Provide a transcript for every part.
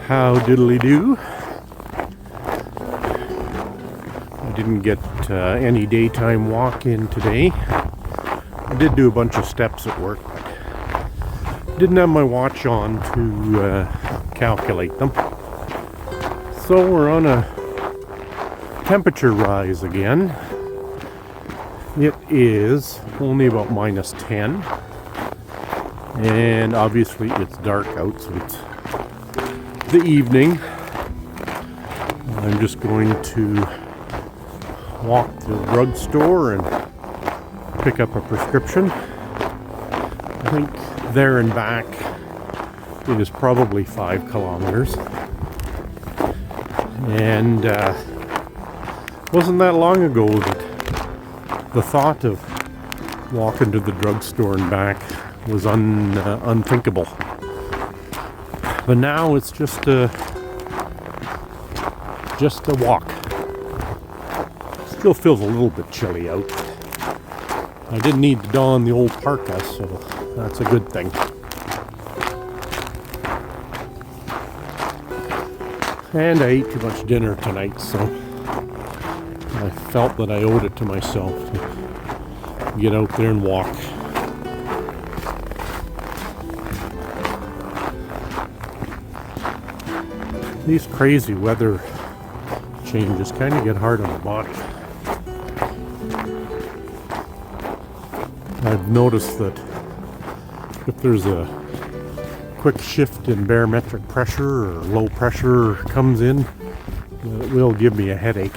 How diddly do? I didn't get any daytime walk in today. I did do a bunch of steps at work, but didn't have my watch on to calculate them. So we're on a temperature rise again. It is only about -10, and obviously it's dark out, so it's the evening. I'm just going to walk to the drugstore and pick up a prescription. I think there and back it is probably 5 kilometers. And wasn't that long ago that the thought of walking to the drugstore and back was unthinkable. But now it's just a walk. Still feels a little bit chilly out. I didn't need to don the old parka, so that's a good thing. And I ate too much dinner tonight, so I felt that I owed it to myself to get out there and walk. These crazy weather changes kind of get hard on the body. I've noticed that if there's a quick shift in barometric pressure or low pressure comes in, it will give me a headache.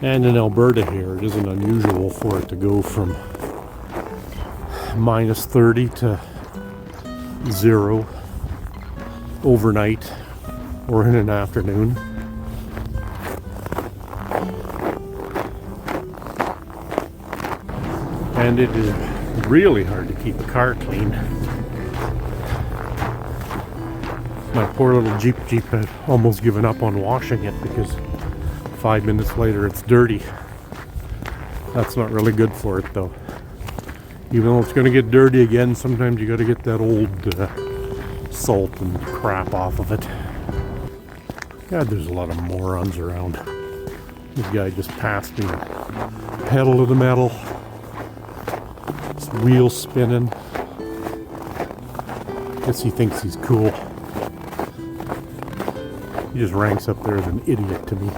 And in Alberta here, it isn't unusual for it to go from -30 to 0 overnight or in an afternoon. And it is really hard to keep a car clean. My poor little Jeep had almost given up on washing it because 5 minutes later it's dirty. That's not really good for it though. Even though it's going to get dirty again, sometimes you got to get that old salt and crap off of it. God, there's a lot of morons around. This guy just passed me, pedal to the metal. Wheel spinning. Guess he thinks he's cool. He just ranks up there as an idiot to me.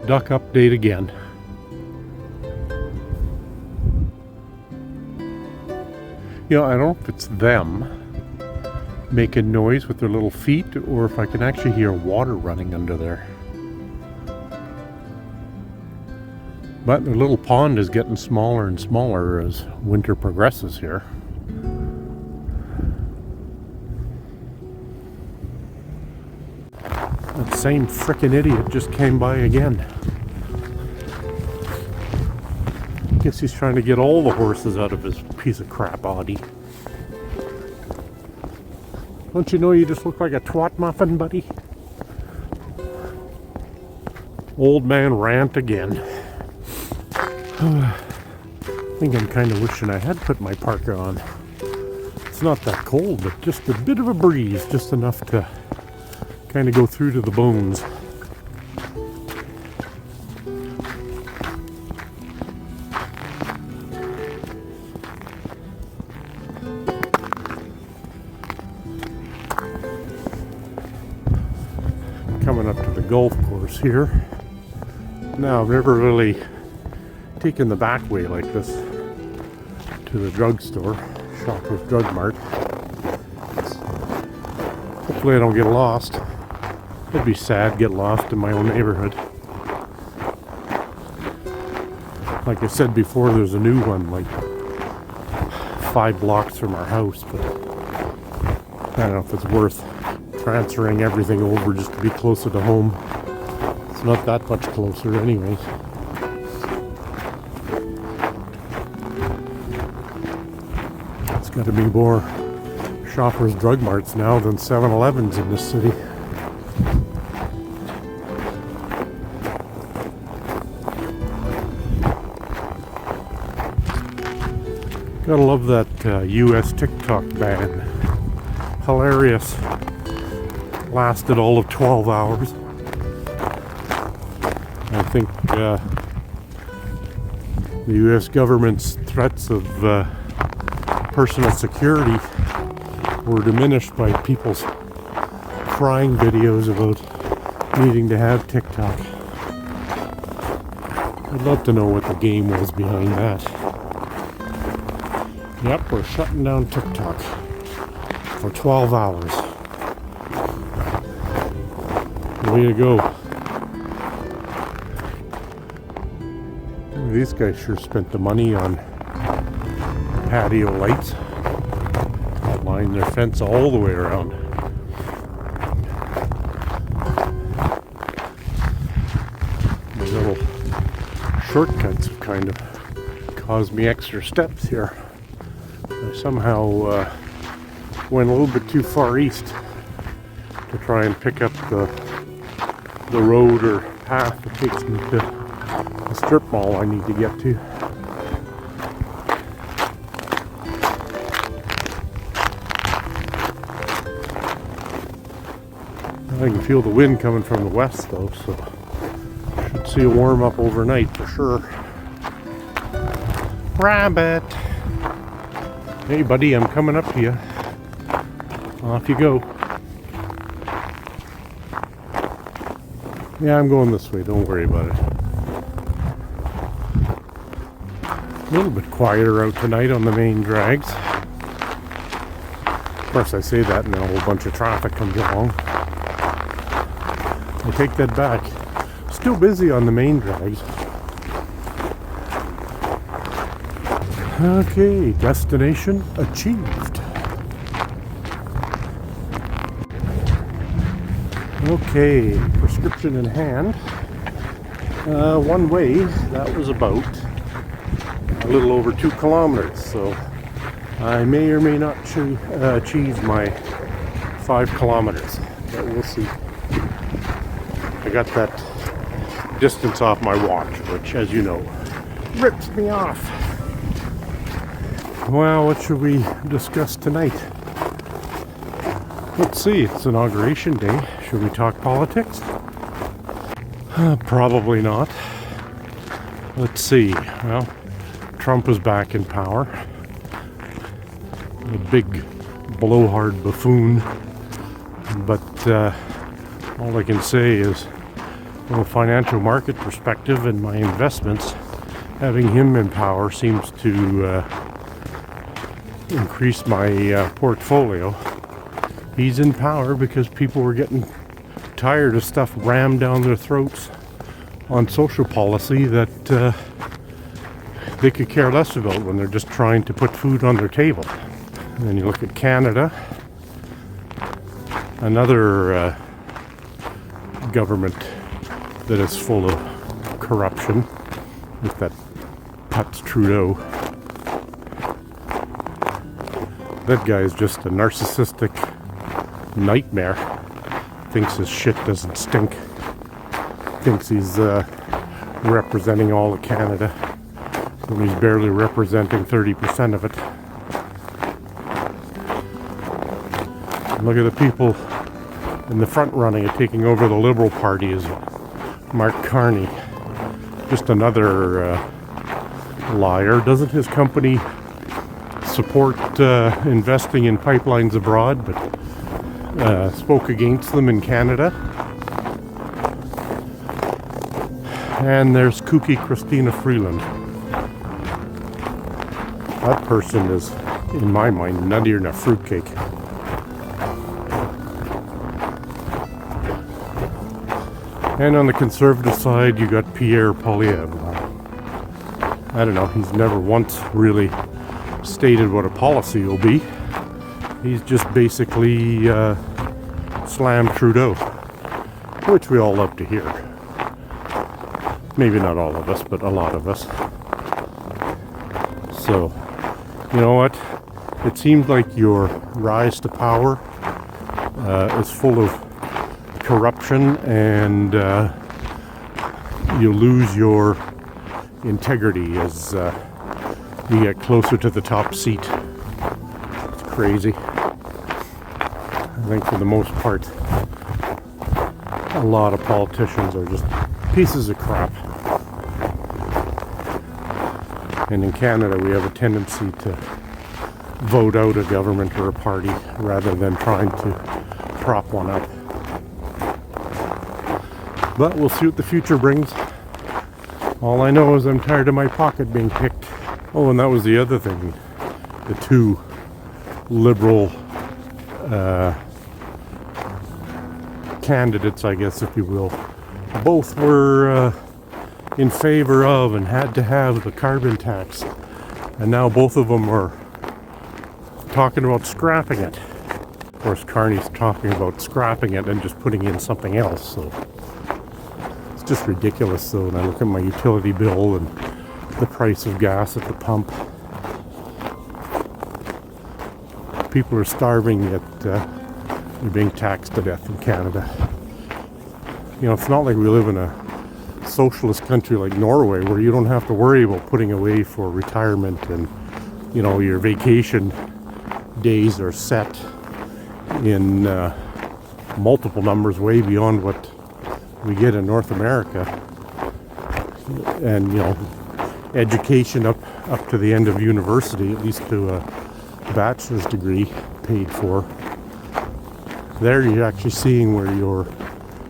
Duck update again. You know, I don't know if it's them making noise with their little feet or if I can actually hear water running under there. But the little pond is getting smaller and smaller as winter progresses here. That same frickin' idiot just came by again. Guess he's trying to get all the horses out of his piece of crap Audi. Don't you know you just look like a twat muffin, buddy? Old man rant again. I think I'm kind of wishing I had put my parka on. It's not that cold, but just a bit of a breeze, just enough to kind of go through to the bones. Coming up to the golf course here. Now, I've never really taken the back way like this to the drugstore, Shoppers Drug Mart. Hopefully I don't get lost. It'd be sad to get lost in my own neighborhood. Like I said before, there's a new one like 5 blocks from our house, but I don't know if it's worth transferring everything over just to be closer to home. It's not that much closer anyways. It's got to be more Shoppers Drug Marts now than 7-Elevens in this city. Gotta love that US TikTok ban hilarious. Lasted all of 12 hours. I think the U.S. government's threats of personal security were diminished by people's crying videos about needing to have TikTok. I'd love to know what the game was behind that. Yep, we're shutting down TikTok for 12 hours. Way to go. These guys sure spent the money on patio lights. Line their fence all the way around. The little shortcuts have kind of caused me extra steps here. I somehow went a little bit too far east to try and pick up the road or path that takes me to the strip mall I need to get to. I can feel the wind coming from the west though, so should see a warm up overnight for sure. Rabbit! Hey buddy, I'm coming up to you. Off you go. Yeah, I'm going this way, don't worry about it. A little bit quieter out tonight on the main drags. Of course I say that and then a whole bunch of traffic comes along. I take that back. Still busy on the main drags. Okay, destination achieved. Okay, prescription in hand. One way, that was about a little over 2 kilometers, so I may or may not achieve my 5 kilometers, but we'll see. I got that distance off my watch, which, as you know, rips me off. Well, what should we discuss tonight? Let's see, it's inauguration day. Should we talk politics? Probably not. Let's see. Well, Trump is back in power. A big blowhard buffoon. But all I can say is, from a financial market perspective and my investments, having him in power seems to increase my portfolio. He's in power because people were getting tired of stuff rammed down their throats on social policy that they could care less about when they're just trying to put food on their table. And then you look at Canada, another government that is full of corruption, with that Putz Trudeau. That guy is just a narcissistic nightmare. Thinks his shit doesn't stink. Thinks he's representing all of Canada when he's barely representing 30% of it. Look at the people in the front running at taking over the Liberal Party is Mark Carney. Just another liar. Doesn't his company support investing in pipelines abroad, but spoke against them in Canada? And there's kooky Christina Freeland. That person is, in my mind, nuttier than a fruitcake. And on the conservative side, you got Pierre Poilievre. I don't know, he's never once really stated what a policy will be. He's just basically slammed Trudeau, which we all love to hear. Maybe not all of us, but a lot of us. So, you know what? It seems like your rise to power is full of corruption, and you lose your integrity as you get closer to the top seat. It's crazy. I think for the most part, a lot of politicians are just pieces of crap. And in Canada, we have a tendency to vote out a government or a party rather than trying to prop one up. But we'll see what the future brings. All I know is I'm tired of my pocket being picked. Oh, and that was the other thing. The two liberal candidates, I guess, if you will, both were in favor of and had to have the carbon tax. And now both of them are talking about scrapping it. Of course, Carney's talking about scrapping it and just putting in something else. So it's just ridiculous. So when I look at my utility bill and the price of gas at the pump, people are starving, yet they're being taxed to death in Canada. You know, it's not like we live in a socialist country like Norway where you don't have to worry about putting away for retirement, and you know, your vacation days are set in multiple numbers way beyond what we get in North America. And you know, education up to the end of university, at least to a bachelor's degree, paid for. There you're actually seeing where your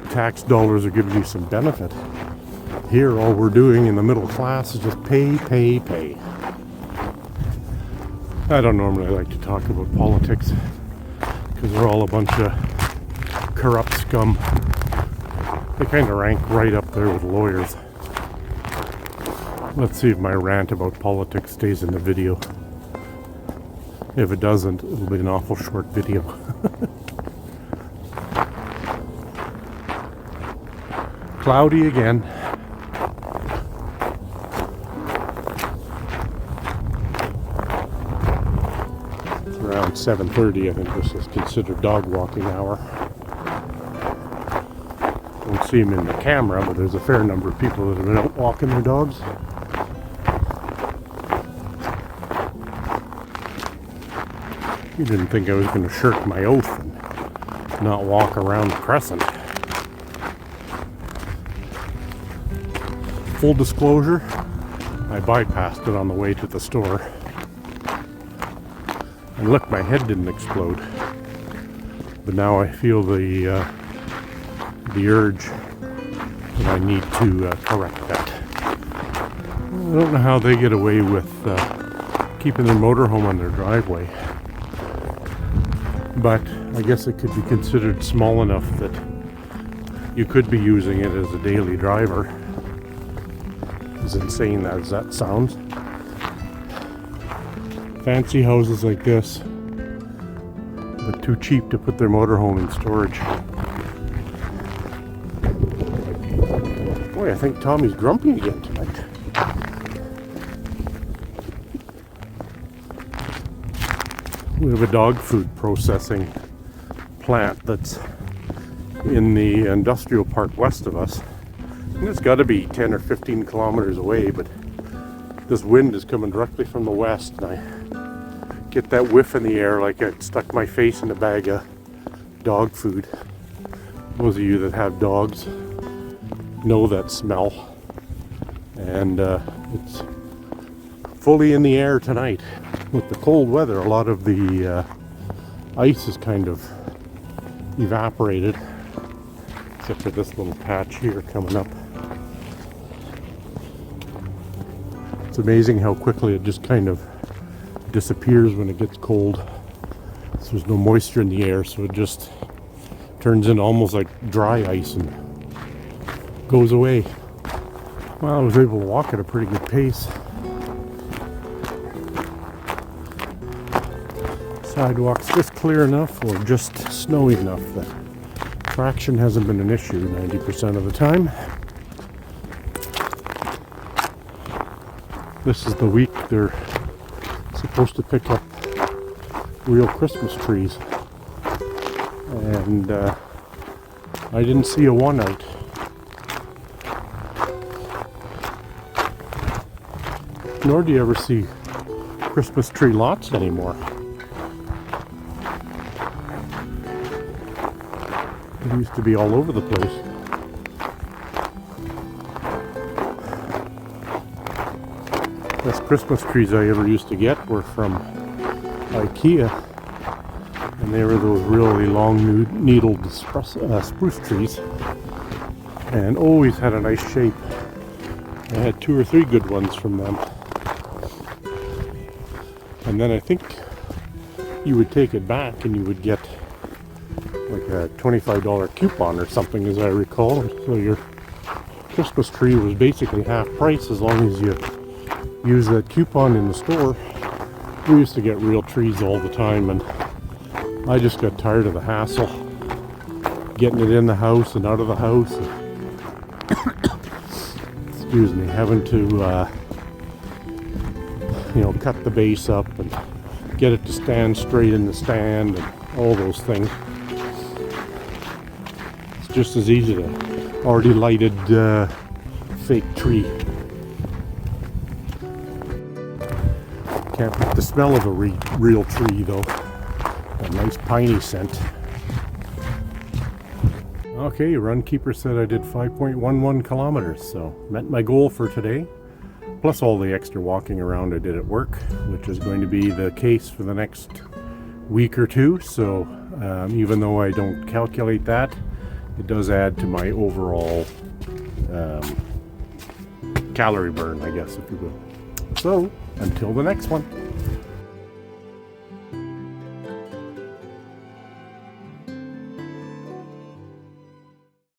tax dollars are giving you some benefit. Here, all we're doing in the middle class is just pay, pay, pay. I don't normally like to talk about politics because they're all a bunch of corrupt scum. They kind of rank right up there with lawyers. Let's see if my rant about politics stays in the video. If it doesn't, it'll be an awful short video. Cloudy again. It's around 7:30. I think this is considered dog walking hour. Don't see them in the camera, but there's a fair number of people that have been out walking their dogs. You didn't think I was going to shirk my oath and not walk around the crescent. Full disclosure, I bypassed it on the way to the store. And look, my head didn't explode. But now I feel the urge that I need to correct that. I don't know how they get away with keeping their motorhome on their driveway. But I guess it could be considered small enough that you could be using it as a daily driver. As insane as that sounds. Fancy houses like this, but too cheap to put their motorhome in storage. Boy, I think Tommy's grumpy again tonight. We have a dog food processing plant that's in the industrial park west of us. And it's got to be 10 or 15 kilometers away, but this wind is coming directly from the west, and I get that whiff in the air like I stuck my face in a bag of dog food. Those of you that have dogs know that smell, and it's fully in the air tonight. With the cold weather, a lot of the ice is kind of evaporated, except for this little patch here coming up. It's amazing how quickly it just kind of disappears when it gets cold. So there's no moisture in the air, so it just turns into almost like dry ice and goes away. Well, I was able to walk at a pretty good pace. Sidewalk's just clear enough or just snowy enough that traction hasn't been an issue 90% of the time. This is the week they're supposed to pick up real Christmas trees, and I didn't see a one out. Nor do you ever see Christmas tree lots anymore. It used to be all over the place. Best Christmas trees I ever used to get were from IKEA, and they were those really long needled spruce trees, and always had a nice shape. I had 2 or 3 good ones from them. And then I think you would take it back and you would get like a $25 coupon or something, as I recall. So your Christmas tree was basically half price as long as you use that coupon in the store. We used to get real trees all the time, and I just got tired of the hassle getting it in the house and out of the house. Excuse me, having to cut the base up and get it to stand straight in the stand and all those things. It's just as easy to already lighted fake tree. Can't beat the smell of a real tree though. A nice piney scent. Okay, Runkeeper said I did 5.11 kilometers, so met my goal for today. Plus all the extra walking around I did at work, which is going to be the case for the next week or two. So even though I don't calculate that, it does add to my overall calorie burn, I guess, if you will. So until the next one.